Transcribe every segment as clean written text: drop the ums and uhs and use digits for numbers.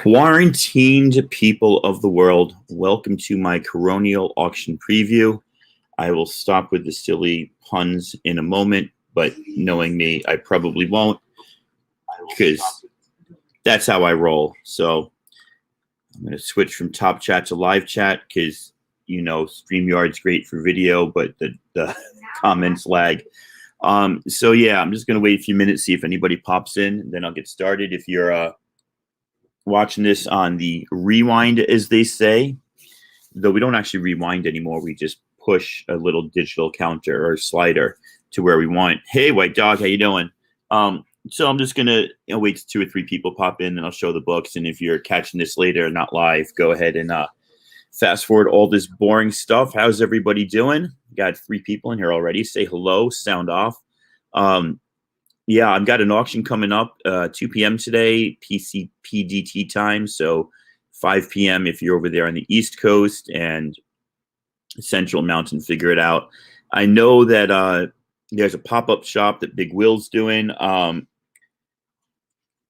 Quarantined people of the world, welcome to my coronial auction preview. I will stop with the silly puns in a moment, but knowing me, I probably won't because that's how I roll. So I'm going to switch from top chat to live chat because, you know, StreamYard's great for video, but the comments lag. So, yeah, I'm just going to wait a few minutes, see if anybody pops in, and then I'll get started. If you're watching this on the rewind, as they say, though we don't actually rewind anymore, we just push a little digital counter or slider to where we want. Hey, White Dog, how you doing? So I'm just gonna wait till 2 or 3 people pop in, and I'll show the books. And if you're catching this later, not live, go ahead and fast forward all this boring stuff. How's everybody doing? Got 3 people in here already. Say hello, sound off. Yeah, I've got an auction coming up 2 p.m. today, PDT time. So 5 p.m. if you're over there on the East Coast, and Central Mountain, figure it out. I know that there's a pop-up shop that Big Will's doing.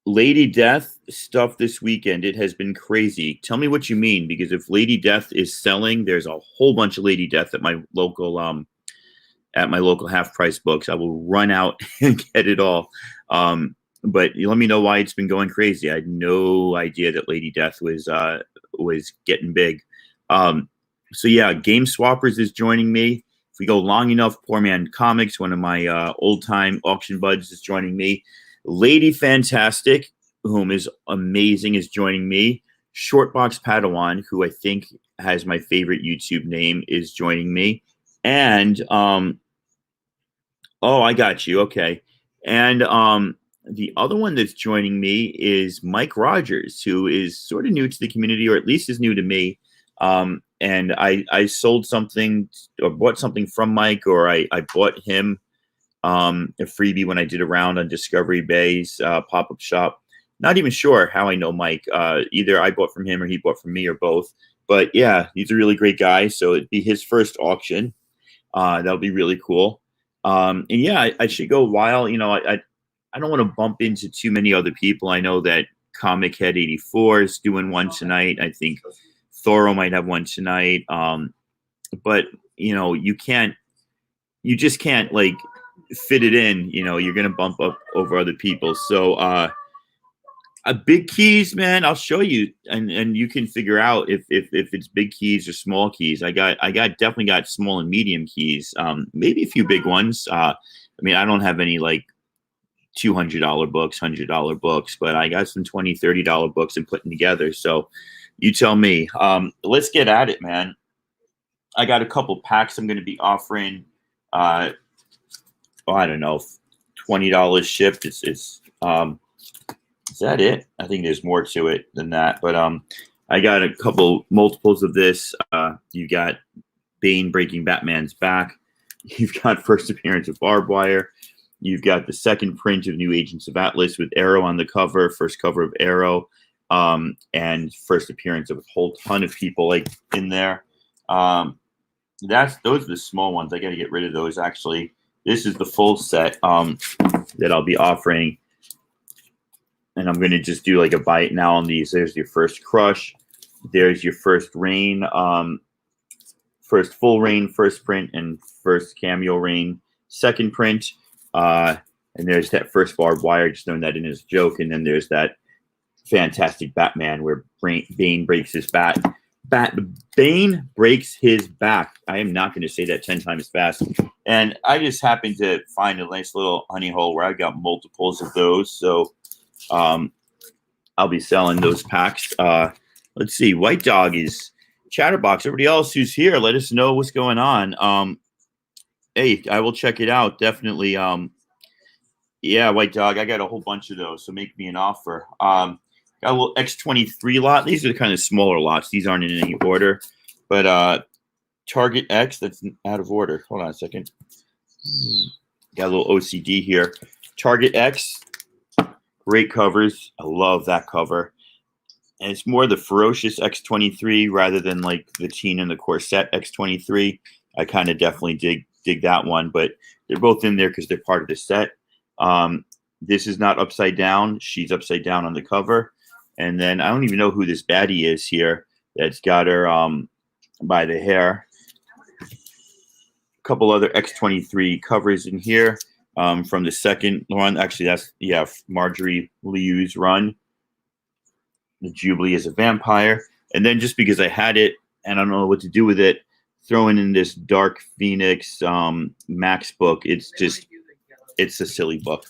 Lady Death stuff this weekend. It has been crazy. Tell me what you mean, because if Lady Death is selling, there's a whole bunch of Lady Death at my local half price books. I will run out and get it all. But you let me know why it's been going crazy. I had no idea that Lady Death was getting big. So yeah, GameSwappers is joining me. If we go long enough, Poor Man Comics, one of my old time auction buds, is joining me. Lady Fantastic, whom is amazing, is joining me. Shortbox Padawan, who I think has my favorite YouTube name, is joining me. And oh, I got you. Okay. And the other one that's joining me is Mike Rogers, who is sort of new to the community, or at least is new to me. And I sold something or bought something from Mike, or I bought him a freebie when I did a round on Discovery Bay's pop-up shop. Not even sure how I know Mike. Either I bought from him or he bought from me, or both. But yeah, he's a really great guy. So it'd be his first auction. That'll be really cool. And yeah, I should go while, you know, I don't want to bump into too many other people. I know that Comic Head 84 is doing one tonight. I think Thoro might have one tonight. But you know, you just can't like fit it in. You know, you're going to bump up over other people. So, big keys, man, I'll show you, and you can figure out if it's big keys or small keys. I definitely got small and medium keys. Maybe a few big ones. I mean, I don't have any like $200 books, $100 books, but I got some $20, $30 books I'm putting together. So you tell me. Let's get at it, man. I got a couple packs I'm going to be offering. I don't know, $20 shipped. Is that it? I think there's more to it than that. But I got a couple multiples of this. You got Bane breaking Batman's back. You've got first appearance of Barbed Wire. You've got the second print of New Agents of Atlas with Arrow on the cover, first cover of Arrow, and first appearance of a whole ton of people like in there. Those are the small ones. I got to get rid of those actually. This is the full set that I'll be offering. And I'm going to just do like a bite now on these. There's your first Crush. There's your first Rain. First full Rain, first print, and first cameo Rain, second print. And there's that first Barbed Wire, just throwing that in as a joke. And then there's that fantastic Batman where Bane breaks his back. Bane breaks his back. I am not going to say that 10 times fast. And I just happened to find a nice little honey hole where I got multiples of those. So I'll be selling those packs. Let's see. White Dog is Chatterbox. Everybody else who's here, let us know what's going on. Hey, I will check it out. Definitely. Yeah, White Dog. I got a whole bunch of those. So make me an offer. Got a little X23 lot. These are the kind of smaller lots. These aren't in any order. But Target X, that's out of order. Hold on a second. Got a little OCD here. Target X. Great covers. I love that cover. And it's more the ferocious X23 rather than like the Teen and the Corset X23. I kind of definitely dig that one, but they're both in there because they're part of the set. This is not upside down. She's upside down on the cover. And then I don't even know who this baddie is here that's got her by the hair. A couple other X-23 covers in here from the second run. Actually, that's, yeah, Marjorie Liu's run. The Jubilee is a vampire. And then just because I had it and I don't know what to do with it, throwing in this Dark Phoenix Max book, it's a silly book.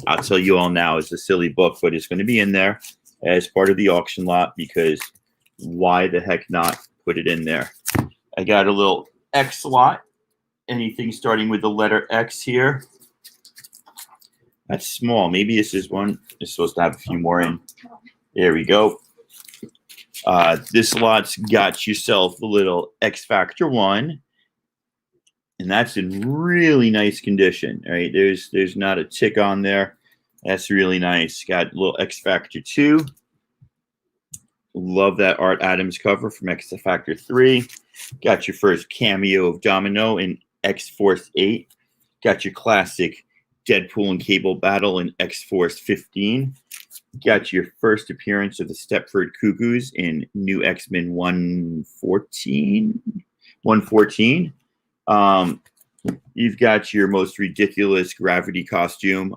I'll tell you all now, it's a silly book, but it's going to be in there as part of the auction lot because why the heck not put it in there? I got a little X lot. Anything starting with the letter X here. That's small. Maybe this is one. It's supposed to have a few more in. There we go. This lot's got yourself a little X Factor 1. And that's in really nice condition, right? There's not a tick on there. That's really nice. Got a little X Factor 2. Love that Art Adams cover from X Factor 3. Got your first cameo of Domino in X-Force 8. Got your classic Deadpool and Cable battle in X-Force 15. Got your first appearance of the Stepford Cuckoos in New X-Men 114. You've got your most ridiculous Gravity costume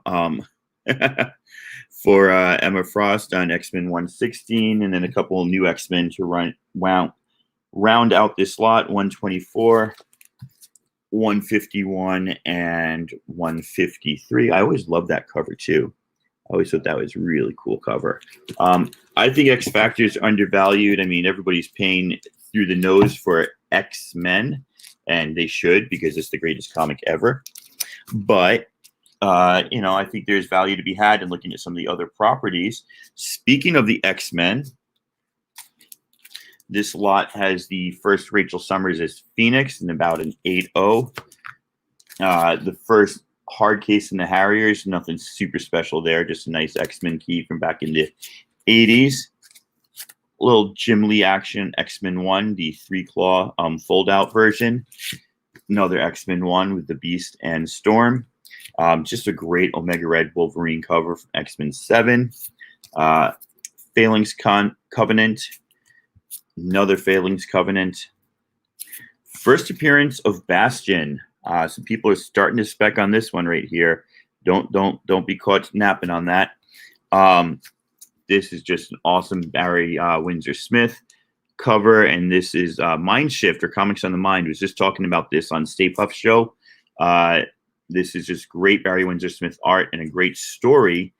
for Emma Frost on X-Men 116, and then a couple of new X-Men to round out this lot, 124, 151, and 153. I always loved that cover, too. I always thought that was a really cool cover. I think X Factor is undervalued. I mean, everybody's paying through the nose for X-Men, and they should because it's the greatest comic ever. But, I think there's value to be had in looking at some of the other properties. Speaking of the X-Men, this lot has the first Rachel Summers as Phoenix in about an 8.0. The first hard case in the Harriers, nothing super special there, just a nice X-Men key from back in the 80s. A little Jim Lee action, X-Men 1, the 3-claw fold-out version. Another X-Men 1 with the Beast and Storm. Just a great Omega Red Wolverine cover from X-Men 7. Phalanx Covenant. Another Phalanx Covenant. First appearance of Bastion. Some people are starting to spec on this one right here. Don't be caught napping on that. This is just an awesome Barry Windsor Smith cover, and this is Mind Shift or Comics on the Mind. Was just talking about this on Stay Puft Show. This is just great Barry Windsor Smith art and a great story.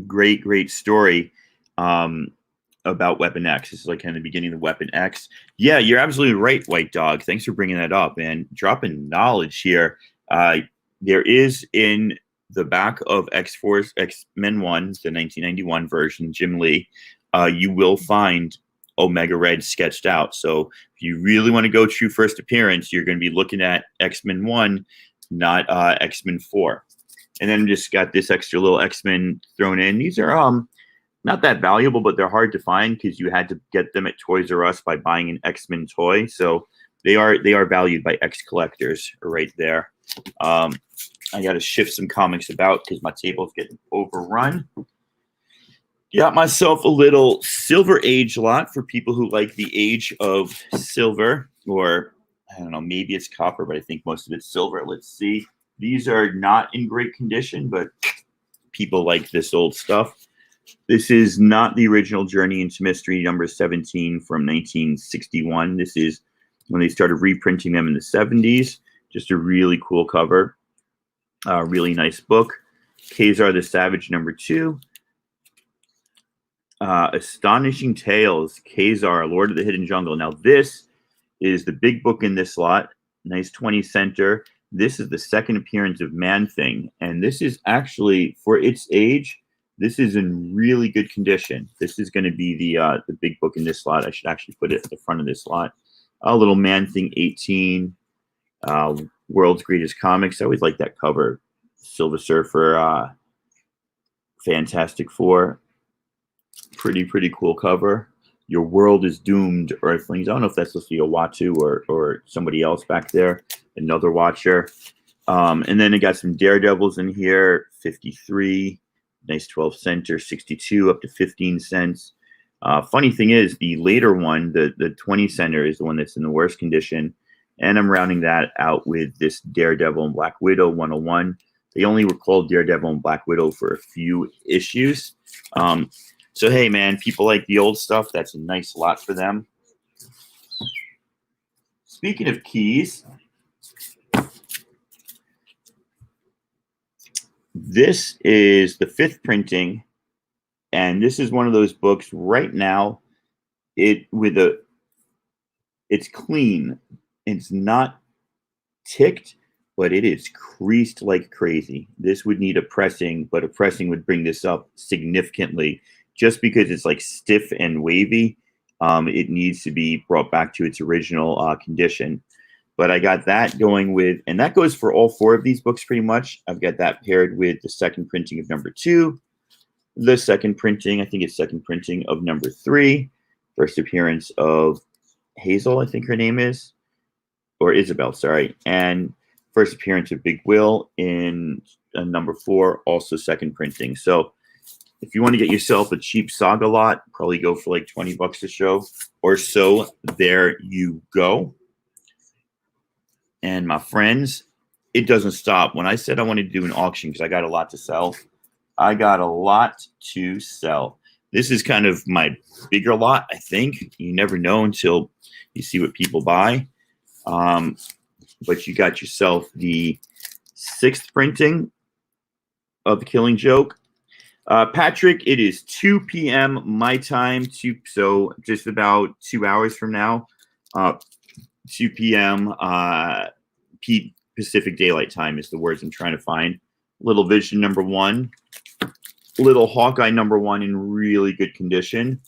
Great story about Weapon X. This is like kind of the beginning of Weapon X. Yeah, you're absolutely right, White Dog. Thanks for bringing that up and dropping knowledge here. There is in the back of X-Force, X-Men 1, the 1991 version, Jim Lee, you will find Omega Red sketched out. So if you really want to go true first appearance, you're going to be looking at X-Men 1, not X-Men 4. And then just got this extra little X-Men thrown in. These are not that valuable, but they're hard to find because you had to get them at Toys R Us by buying an X-Men toy. So they are valued by X collectors right there. I got to shift some comics about because my table's getting overrun. Got myself a little Silver Age lot for people who like the age of silver, or I don't know, maybe it's copper, but I think most of it's silver. Let's see. These are not in great condition, but people like this old stuff. This is not the original Journey into Mystery number 17 from 1961. This is when they started reprinting them in the 70s. Just a really cool cover. Really nice book. Kazar the Savage number 2. Astonishing Tales, Kazar, Lord of the Hidden Jungle. Now this is the big book in this lot. Nice 20 center. This is the second appearance of Man-Thing. And this is actually, for its age, this is in really good condition. This is going to be the big book in this lot. I should actually put it at the front of this lot. A little Man-Thing 18. World's Greatest Comics. I always like that cover. Silver Surfer, Fantastic Four. Pretty cool cover. Your World is Doomed, Earthlings. I don't know if that's supposed to be a Watu or somebody else back there. Another Watcher. And then it got some Daredevils in here. 53. Nice 12 center, 62 up to 15 cents. Funny thing is, the later one, the 20 center, is the one that's in the worst condition. And I'm rounding that out with this Daredevil and Black Widow 101. They only were called Daredevil and Black Widow for a few issues. So, hey, man, people like the old stuff. That's a nice lot for them. Speaking of keys, this is the 5th printing, and this is one of those books right now. It's clean. It's not ticked, but it is creased like crazy. This would need a pressing, but a pressing would bring this up significantly. Just because it's like stiff and wavy, it needs to be brought back to its original condition. But I got that going with, and that goes for all 4 of these books pretty much. I've got that paired with the 2nd printing of number 2, the 2nd printing, I think it's 2nd printing of number 3, first appearance of Hazel, I think her name is, or Isabel, sorry, and first appearance of Big Will in number 4, also 2nd printing. So if you want to get yourself a cheap Saga lot, probably go for like $20 a show or so. There you go. And my friends, it doesn't stop. When I said I wanted to do an auction because I got a lot to sell, I got a lot to sell. This is kind of my bigger lot, I think. You never know until you see what people buy. But you got yourself the 6th printing of The Killing Joke. Patrick, it is 2 p.m. my time, so just about 2 hours from now. 2 p.m. Pacific Daylight Time is the words I'm trying to find. Little Vision number 1. Little Hawkeye number 1 in really good condition.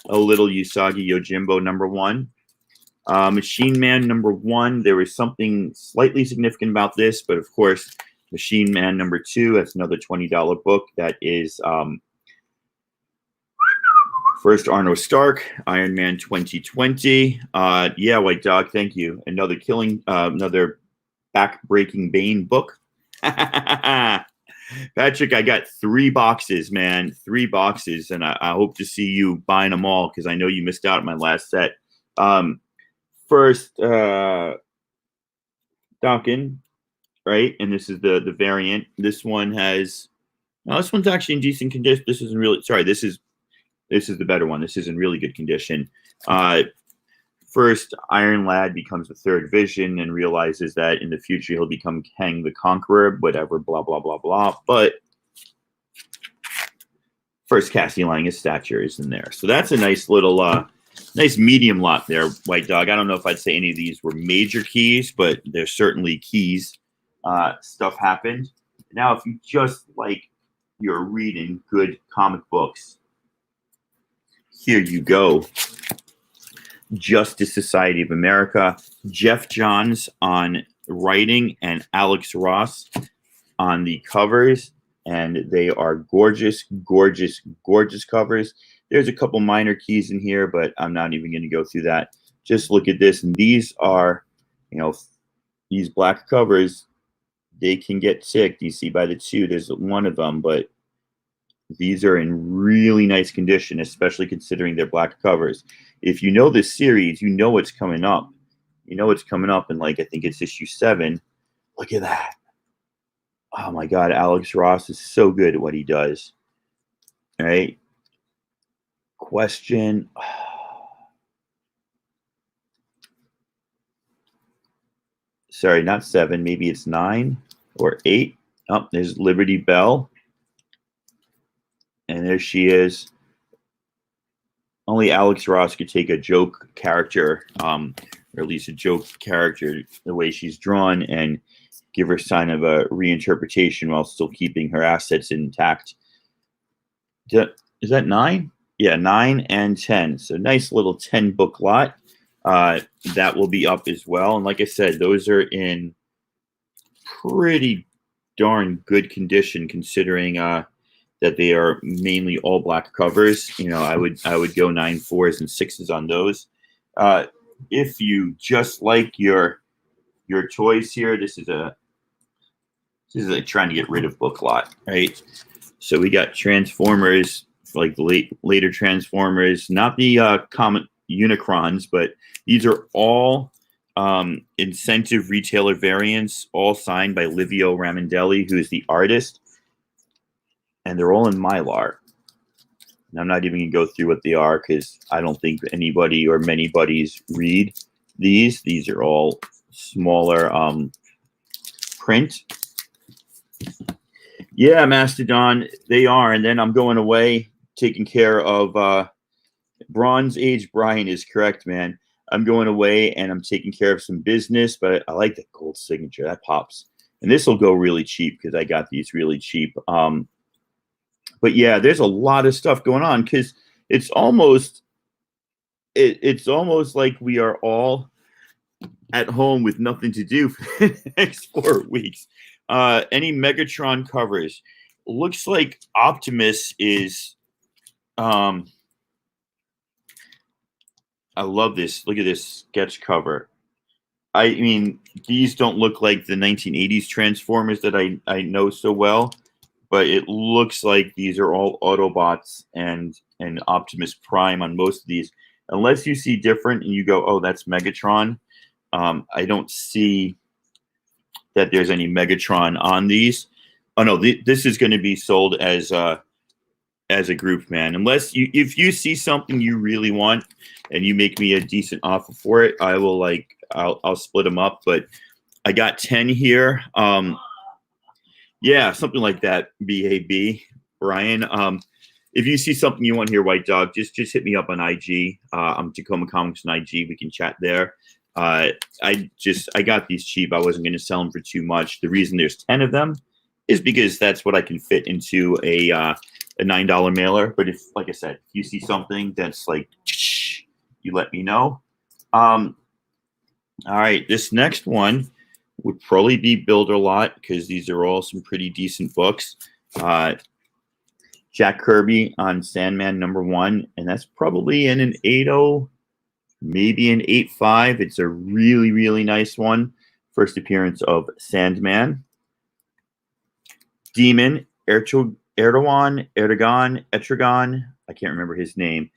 A Little Usagi Yojimbo number 1. Machine Man number 1. There was something slightly significant about this, but of course, Machine Man number 2. That's another $20 book. That is first Arno Stark, Iron Man 2020. Yeah, White Dog, thank you. Another back-breaking Bane book. Patrick, I got 3 boxes, man. 3 boxes, and I hope to see you buying them all because I know you missed out on my last set. First, Duncan, right? And this is the variant. This one has, this one's actually in decent condition. This isn't really, sorry, this is the better one. This is in really good condition. First, Iron Lad becomes the 3rd Vision and realizes that in the future he'll become Kang the Conqueror, whatever, blah, blah, blah, blah. But first, Cassie Lang's stature is in there. So that's a nice little, nice medium lot there, White Dog. I don't know if I'd say any of these were major keys, but they're certainly keys. Stuff happened. Now, if you just like you're reading good comic books, here you go. Justice Society of America. Jeff Johns on writing and Alex Ross on the covers. And they are gorgeous, gorgeous, gorgeous covers. There's a couple minor keys in here, but I'm not even going to go through that. Just look at this. And these are, these black covers, they can get ticked. You see by the 2, there's one of them, but these are in really nice condition, especially considering they're black covers. If you know this series, you know what's coming up. You know what's coming up in, like, I think it's issue 7. Look at that. Oh, my God. Alex Ross is so good at what he does. All right. Question. Sorry, not 7. Maybe it's 9 or 8. Oh, there's Liberty Bell. And there she is. Only Alex Ross could take a joke character, or at least a joke character, the way she's drawn, and give her sign of a reinterpretation while still keeping her assets intact. Is that 9? Yeah, 9 and 10. So nice little 10 book lot. That will be up as well. And like I said, those are in pretty darn good condition considering that they are mainly all black covers. I would go 9 4s and 6s on those. If you just like your toys here, this is a trying to get rid of book lot, right? So we got Transformers, like the later Transformers, not the common Unicrons, but these are all incentive retailer variants, all signed by Livio Ramondelli, who is the artist, and they're all in Mylar. And I'm not even going to go through what they are because I don't think anybody or many buddies read these. These are all smaller print. Yeah, Mastodon, they are. And then I'm going away taking care of Bronze Age. Brian is correct, man. I'm going away and I'm taking care of some business, but I like that gold signature. That pops. And this will go really cheap because I got these really cheap. But yeah, there's a lot of stuff going on because it's almost like we are all at home with nothing to do for the next 4 weeks. Any Megatron covers? Looks like Optimus is. I love this. Look at this sketch cover. I mean, these don't look like the 1980s Transformers that I know so well, but it looks like these are all Autobots and Optimus Prime on most of these. Unless you see different and you go, oh, that's Megatron. I don't see that there's any Megatron on these. Oh no, this is going to be sold as a group, man. Unless if you see something you really want and you make me a decent offer for it, I will I'll split them up. But I got 10 here. Yeah, something like that. BAB, Brian. If you see something you want here, White Dog, just hit me up on IG. I'm Tacoma Comics on IG. We can chat there. I got these cheap. I wasn't going to sell them for too much. The reason there's 10 of them is because that's what I can fit into a $9 mailer. But if, like I said, if you see something that's like, you let me know. All right, this next one would probably be Builder Lot because these are all some pretty decent books. Jack Kirby on Sandman #1, and that's probably in an 8.0, maybe an 8.5. It's a really, really nice one. First appearance of Sandman. Demon, Erdogan, I can't remember his name.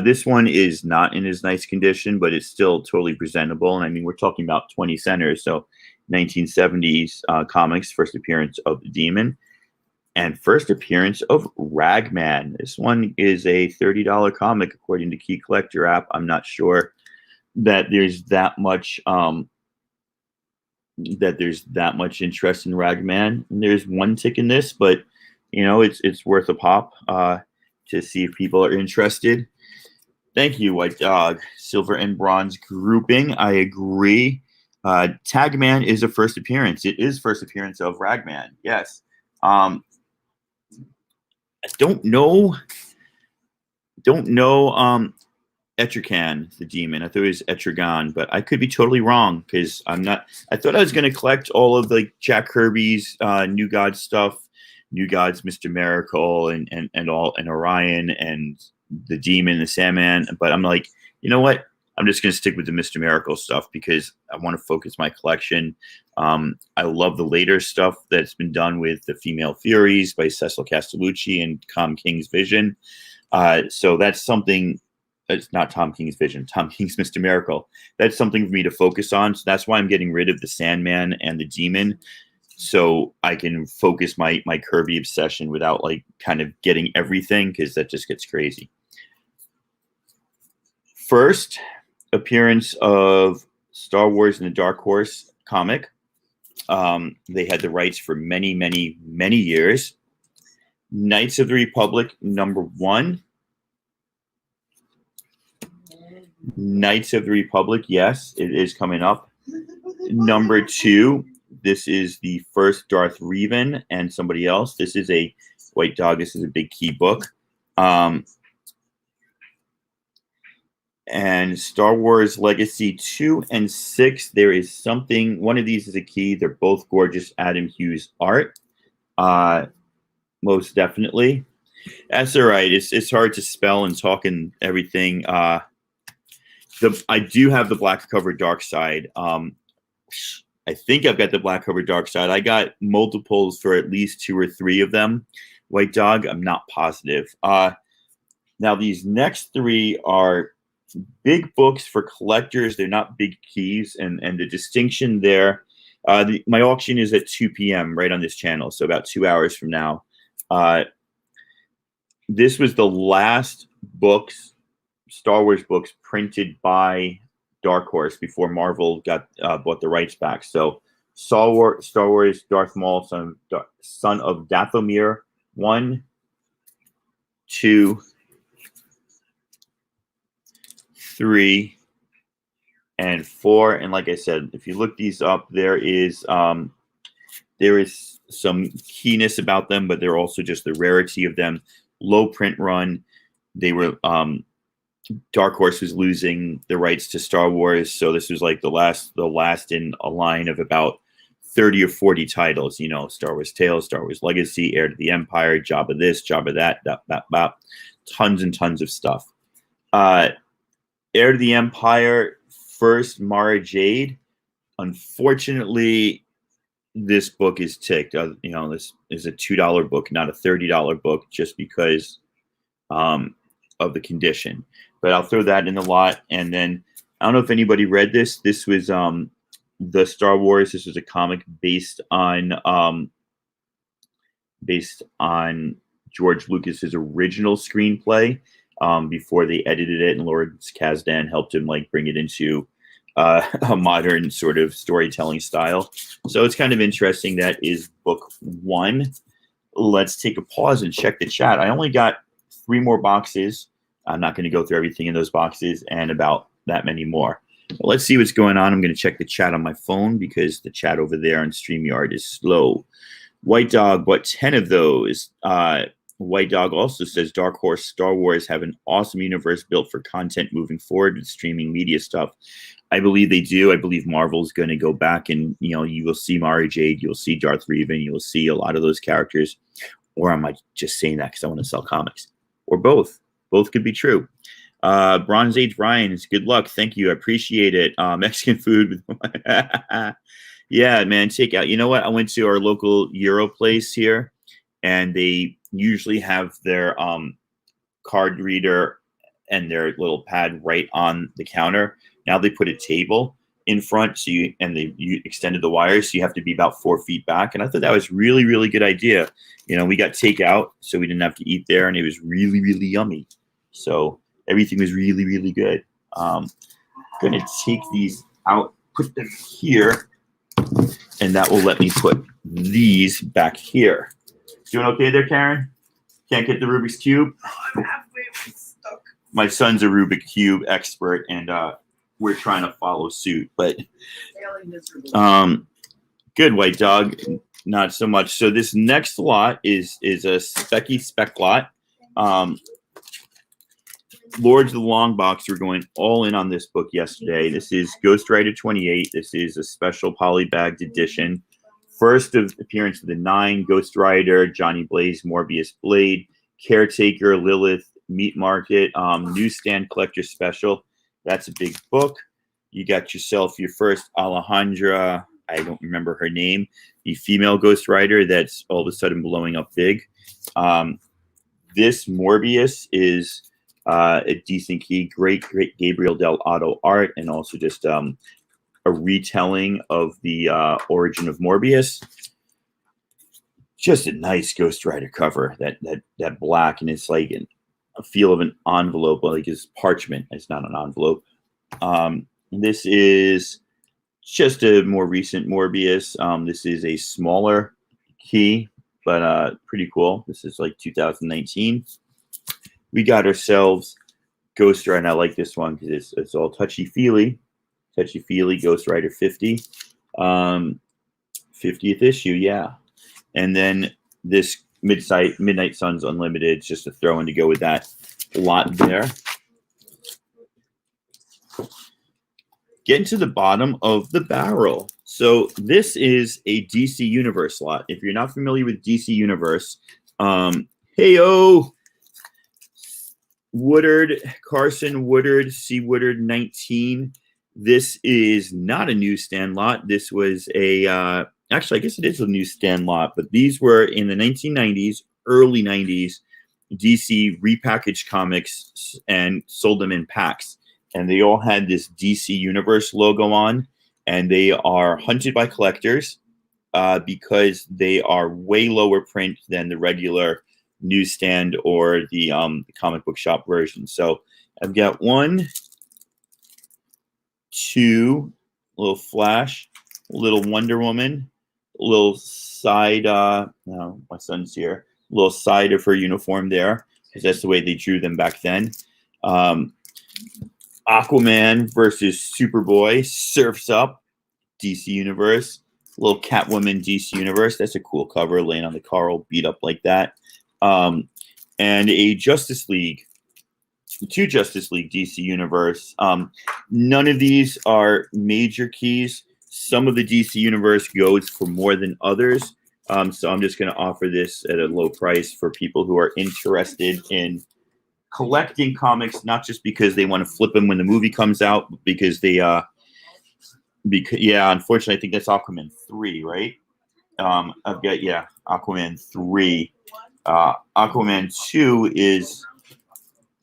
This one is not in as nice condition, but it's still totally presentable. And I mean, we're talking about 20 centers, so 1970s comics, first appearance of the Demon. And first appearance of Ragman. This one is a $30 comic, according to Key Collector app. I'm not sure that there's that much interest in Ragman. And there's one tick in this, but you know, it's worth a pop to see if people are interested. Thank you, White Dog. Silver and bronze grouping. I agree. Tagman is a first appearance. It is first appearance of Ragman. Yes. I don't know Etrigan, the Demon. I thought it was Etrigan, but I could be totally wrong because I'm not. I thought I was going to collect all of the Jack Kirby's New Gods stuff, New Gods, Mr. Miracle, and Orion and the Demon, the Sandman. But I'm like, you know what? I'm just going to stick with the Mr. Miracle stuff because I want to focus my collection. I love the later stuff that's been done with the Female Furies by Cecil Castellucci and Tom King's Vision. So that's something. It's not Tom King's Vision. Tom King's Mr. Miracle. That's something for me to focus on. So that's why I'm getting rid of the Sandman and the Demon, so I can focus my Kirby obsession without like kind of getting everything because that just gets crazy. First appearance of Star Wars and the Dark Horse comic. They had the rights for many, many, many years. Knights of the Republic #1. Knights of the Republic, yes, it is coming up. #2, this is the first Darth Revan and somebody else. This is a White Dog. This is a big key book. And Star Wars Legacy 2 and 6, there is something. One of these is a key. They're both gorgeous Adam Hughes art. Most definitely. That's all right. It's hard to spell and talk and everything. I do have the black cover Dark Side. I think I've got the black cover Dark Side. I got multiples for at least 2 or 3 of them. White Dog, I'm not positive. Now, these next three are big books for collectors. They're not big keys, and the distinction there. My auction is at 2 p.m. right on this channel, so about 2 hours from now. This was the last books, Star Wars books, printed by Dark Horse before Marvel got bought the rights back. So Star Wars, Darth Maul, son of Dathomir, 1, 2, 3, and 4. And like I said, if you look these up, there is some keyness about them, but they're also just the rarity of them. Low print run. They were Dark Horse was losing the rights to Star Wars, so this was like the last in a line of about 30 or 40 titles. You know, Star Wars Tales, Star Wars Legacy, Heir to the Empire, Jabba this, Jabba that, tons and tons of stuff. Heir to the Empire, first Mara Jade. Unfortunately, this book is ticked. You know, this is a $2 book, not a $30 book, just because of the condition. But I'll throw that in the lot. And then I don't know if anybody read this. This was the Star Wars. This was a comic based on George Lucas's original screenplay before they edited it, and Lawrence Kasdan helped him like bring it into a modern sort of storytelling style. So it's kind of interesting. That is book 1. Let's take a pause and check the chat. I only got 3 more boxes. I'm not going to go through everything in those boxes, and about that many more. But let's see what's going on. I'm going to check the chat on my phone because the chat over there on StreamYard is slow. White Dog, what 10 of those? White Dog also says Dark Horse Star Wars have an awesome universe built for content moving forward with streaming media stuff. I believe they do. I believe Marvel's going to go back, and you know, you will see Mara Jade, you'll see Darth Revan, you'll see a lot of those characters. Or am I just saying that because I want to sell comics? Or both. Both could be true. Bronze Age Brian's, good luck. Thank you. I appreciate it. Mexican food. Yeah, man, takeout. You know what? I went to our local Euro place here, and they usually have their card reader and their little pad right on the counter. Now they put a table in front, so you extended the wires, so you have to be about 4 feet back. And I thought that was really, really good idea. You know, we got takeout, so we didn't have to eat there, and it was really, really yummy. So everything was really, really good. Going to take these out, put them here, and that will let me put these back here. Doing okay there, Karen? Can't get the Rubik's Cube? I'm halfway stuck. My son's a Rubik's Cube expert, and we're trying to follow suit. But good, White Dog. Not so much. So this next lot is a spec lot. Lords of the Long Box were going all in on this book yesterday. This is Ghost Rider 28. This is a special polybagged edition. First of appearance of the 9, Ghost Rider, Johnny Blaze, Morbius Blade, Caretaker, Lilith, Meat Market, Newsstand Collector Special. That's a big book. You got yourself your first Alejandra, I don't remember her name, the female Ghost Rider that's all of a sudden blowing up big. This Morbius is a decent key, great Gabriel Del Otto art, and also just a retelling of the origin of Morbius. Just a nice Ghost Rider cover, that black, and it's like a feel of an envelope, like it's parchment. It's not an envelope. This is just a more recent Morbius. This is a smaller key, but pretty cool. This is like 2019. We got ourselves Ghost Rider, and I like this one because it's all touchy-feely. Touchy-feely Ghost Rider 50. 50th issue, yeah. And then this Midnight Suns Unlimited, just a throw in to go with that lot there. Getting to the bottom of the barrel. So this is a DC Universe lot. If you're not familiar with DC Universe, hey-oh! Woodard, Carson Woodard, C. Woodard 19. This is not a newsstand lot. This was a, actually, I guess it is a newsstand lot, but these were in the 1990s, early 90s, DC repackaged comics and sold them in packs. And they all had this DC Universe logo on, and they are hunted by collectors because they are way lower print than the regular newsstand or the comic book shop version. So I've got 1, 2, little Flash, little Wonder Woman, little side, no, my son's here, little side of her uniform there, because that's the way they drew them back then. Aquaman versus Superboy, Surf's Up, DC Universe, little Catwoman, DC Universe. That's a cool cover, laying on the car all beat up like that. And a Justice League, 2 Justice League DC Universe. None of these are major keys. Some of the DC Universe goes for more than others. So I'm just going to offer this at a low price for people who are interested in collecting comics, not just because they want to flip them when the movie comes out, but because they, unfortunately, I think that's Aquaman 3, right? I've got, Aquaman 3. Aquaman 2 is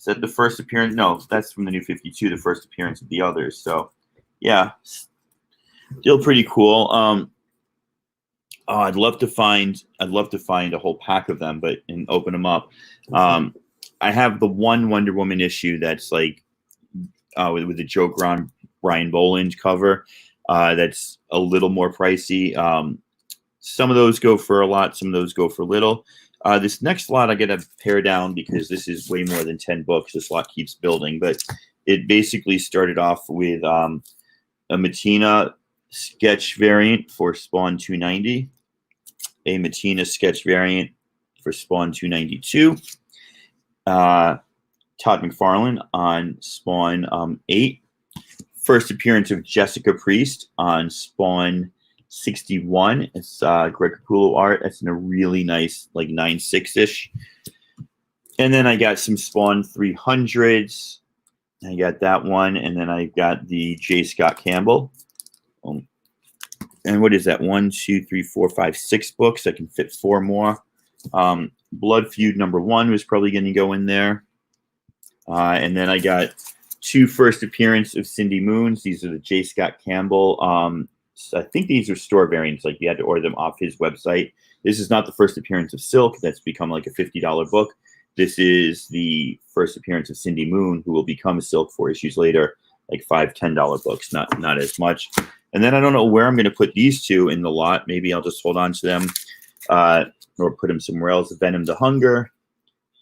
that the first appearance? No, that's from the New 52, the first appearance of the others. So, yeah, still pretty cool. I'd love to find a whole pack of them, and open them up. I have the one Wonder Woman issue that's like with the Joe Brian Boland cover. That's a little more pricey. Some of those go for a lot, some of those go for little. This next lot I got to pare down because this is way more than 10 books. This lot keeps building, but it basically started off with a Matina sketch variant for Spawn 290, a Matina sketch variant for Spawn 292, Todd McFarlane on Spawn 8, first appearance of Jessica Priest on Spawn 61. It's Greg Capullo art. That's in a really nice, like 9.6-ish. And then I got some Spawn 300s. I got that one, and then I got the J. Scott Campbell. And what is that? 1, 2, 3, 4, 5, 6 books. I can fit 4 more. Blood Feud #1 was probably going to go in there. And then I got 2 first appearance of Cindy Moons. These are the J. Scott Campbell. So I think these are store variants. Like you had to order them off his website. This is not the first appearance of Silk. That's become like a $50 book. This is the first appearance of Cindy Moon, who will become a Silk 4 issues later, like $5, $10 books, not as much. And then I don't know where I'm going to put these 2 in the lot. Maybe I'll just hold on to them or put them somewhere else. Venom the Hunger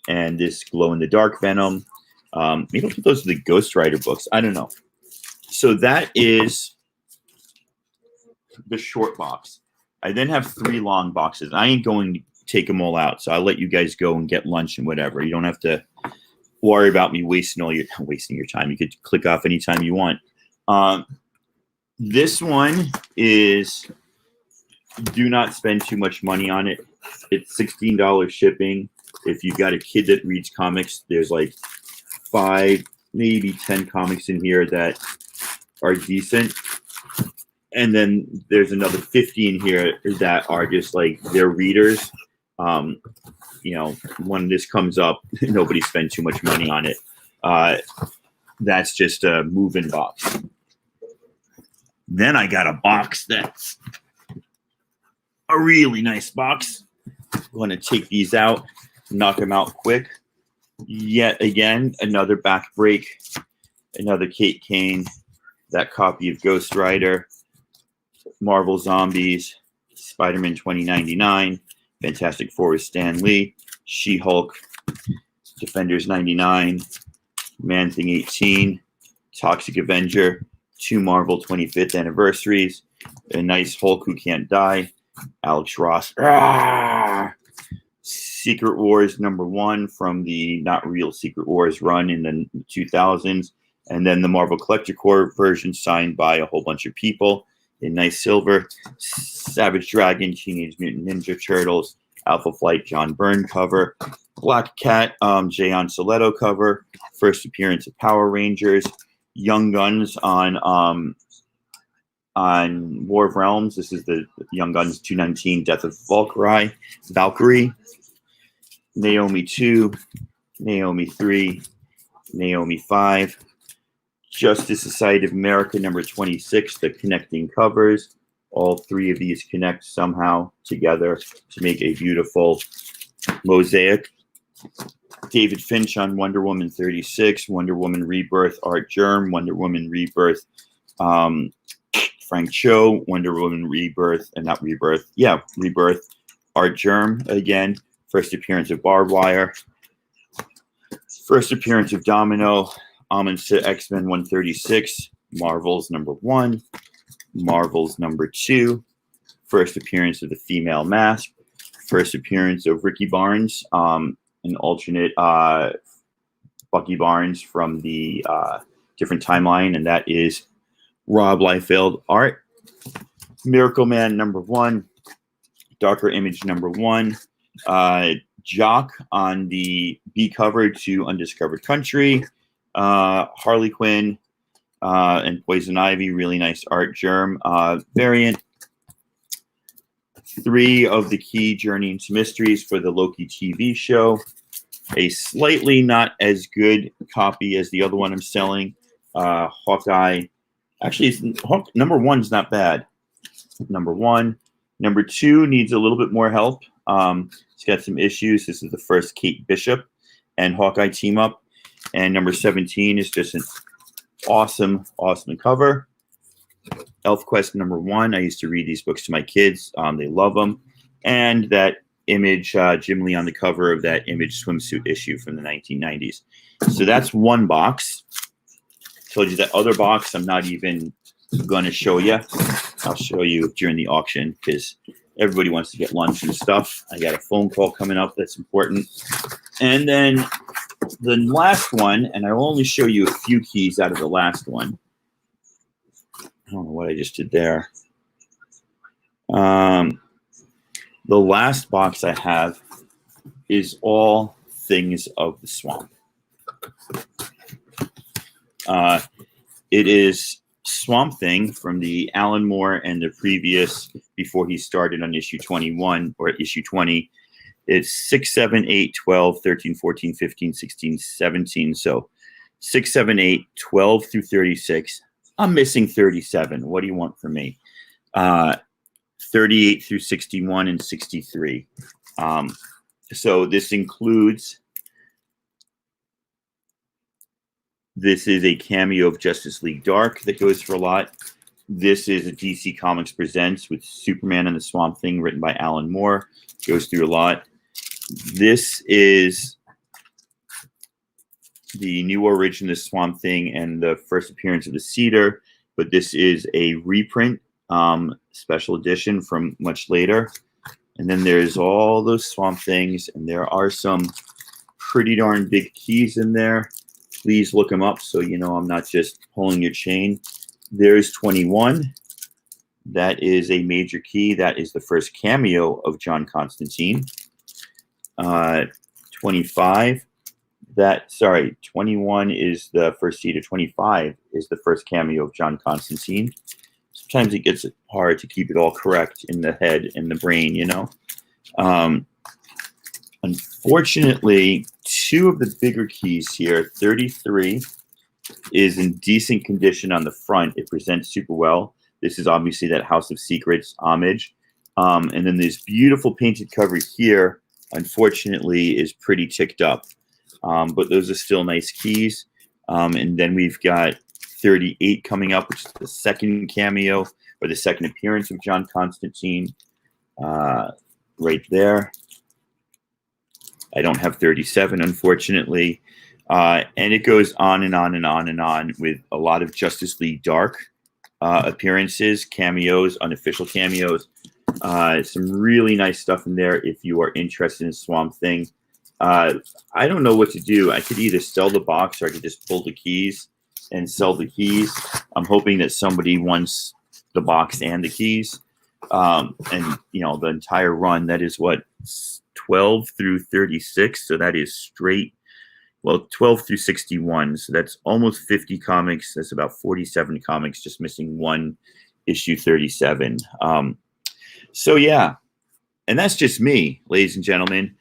and this Glow in the Dark Venom. Maybe I'll put those in the Ghost Rider books. I don't know. So that is the short box. I then have 3 long boxes. I ain't going to take them all out, so I'll let you guys go and get lunch and whatever. You don't have to worry about me wasting your time. You could click off anytime you want. This one is, do not spend too much money on it. It's $16 shipping. If you've got a kid that reads comics, there's like 5, maybe 10 comics in here that are decent. And then there's another 50 in here that are just like they're readers. When this comes up, nobody spends too much money on it. That's just a move-in box. Then I got a box that's a really nice box. I'm going to take these out, knock them out quick. Yet again, another back break, another Kate Kane, that copy of Ghost Rider, Marvel Zombies, Spider-Man 2099, Fantastic Four with Stan Lee, She-Hulk, Defenders 99, Man-Thing 18, Toxic Avenger, 2 Marvel 25th anniversaries, a nice Hulk Who Can't Die, Alex Ross, Secret Wars #1 from the Not Real Secret Wars run in the 2000s, and then the Marvel Collector Corps version signed by a whole bunch of people in nice silver, Savage Dragon, Teenage Mutant Ninja Turtles, Alpha Flight, John Byrne cover, Black Cat, Jay Anceletto cover, first appearance of Power Rangers, Young Guns on War of Realms. This is the Young Guns 219 Death of Valkyrie. Naomi 2, Naomi 3, Naomi 5, Justice Society of America number 26, the connecting covers. All three of these connect somehow together to make a beautiful mosaic. David Finch on Wonder Woman 36, Wonder Woman Rebirth, Art Germ, Wonder Woman Rebirth, Frank Cho, Wonder Woman Rebirth, and not Rebirth, yeah, Rebirth, Art Germ again, first appearance of Barbed Wire, first appearance of Domino, Homage to X-Men 136, Marvels number 1, Marvels number 2, first appearance of the Female Mask, first appearance of Ricky Barnes, an alternate Bucky Barnes from the different timeline, and that is Rob Liefeld art. Miracle Man number 1, Darker Image number 1, Jock on the B cover to Undiscovered Country, Harley Quinn and Poison Ivy, really nice art germ variant. 3 of the key Journey into Mysteries for the Loki TV show. A slightly not as good copy as the other one I'm selling. Hawkeye. Actually, number 1 is not bad. Number 1. Number 2 needs a little bit more help. It's got some issues. This is the first Kate Bishop and Hawkeye team up. And number 17 is just an awesome cover. ElfQuest number 1. I used to read these books to my kids. They love them. And that Image, Jim Lee on the cover of that Image swimsuit issue from the 1990s. So that's one box. Told you that other box I'm not even going to show you. I'll show you during the auction because everybody wants to get lunch and stuff. I got a phone call coming up that's important. And then the last one, and I will only show you a few keys out of the last one. I don't know what I just did there. The last box I have is all things of the swamp. It is Swamp Thing from the Alan Moore and the previous, before he started on issue 21 or issue 20. It's 6, 7, 8, 12, 13, 14, 15, 16, 17. So 6, 7, 8, 12 through 36. I'm missing 37. What do you want from me? 38 through 61 and 63. So this includes, this is a cameo of Justice League Dark that goes for a lot. This is a DC Comics Presents with Superman and the Swamp Thing written by Alan Moore. Goes through a lot. This is the new origin of the Swamp Thing and the first appearance of the Cedar, but this is a reprint, special edition from much later. And then there's all those Swamp Things, and there are some pretty darn big keys in there. Please look them up so you know I'm not just pulling your chain. There's 21. That is a major key. That is the first cameo of John Constantine. 25. 21 is the first Cedar. 25 is the first cameo of John Constantine. Sometimes it gets hard to keep it all correct in the head and the brain, you know. Unfortunately, 2 of the bigger keys here, 33 is in decent condition on the front. It presents super well. This is obviously that House of Secrets homage. And then this beautiful painted cover here, unfortunately, is pretty ticked up. But those are still nice keys. And then we've got 38 coming up, which is the second cameo or the second appearance of John Constantine right there. I don't have 37, unfortunately. And it goes on and on and on and on with a lot of Justice League Dark appearances, cameos, unofficial cameos. Some really nice stuff in there if you are interested in Swamp Thing. I don't know what to do. I could either sell the box or I could just pull the keys and sell the keys. I'm hoping that somebody wants the box and the keys. And, you know, the entire run, that is what, 12 through 36. So that is straight, well, 12 through 61. So that's almost 50 comics. That's about 47 comics, just missing one issue 37. So, yeah. And that's just me, ladies and gentlemen.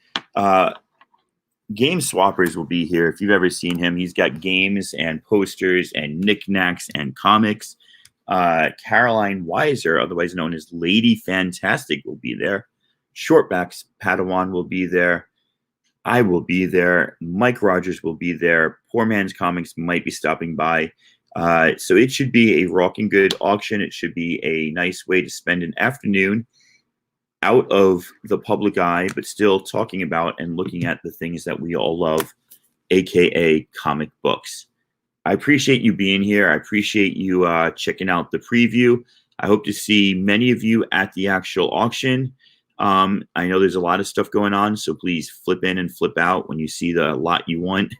GameSwappers will be here. If you've ever seen him, he's got games and posters and knickknacks and comics. Caroline Weiser, otherwise known as Lady Fantastic, will be there. Shortbox Padawan will be there. I will be there. Mike Rogers will be there. Poor Man's Comics might be stopping by. So it should be a rocking good auction. It should be a nice way to spend an afternoon out of the public eye, but still talking about and looking at the things that we all love, aka comic books. I appreciate you being here. I appreciate you checking out the preview. I hope to see many of you at the actual auction. I know there's a lot of stuff going on, so please flip in and flip out when you see the lot you want.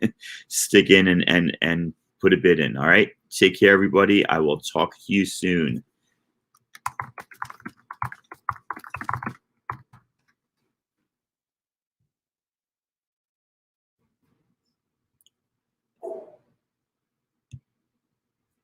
Stick in and put a bid in. All right. Take care, everybody. I will talk to you soon.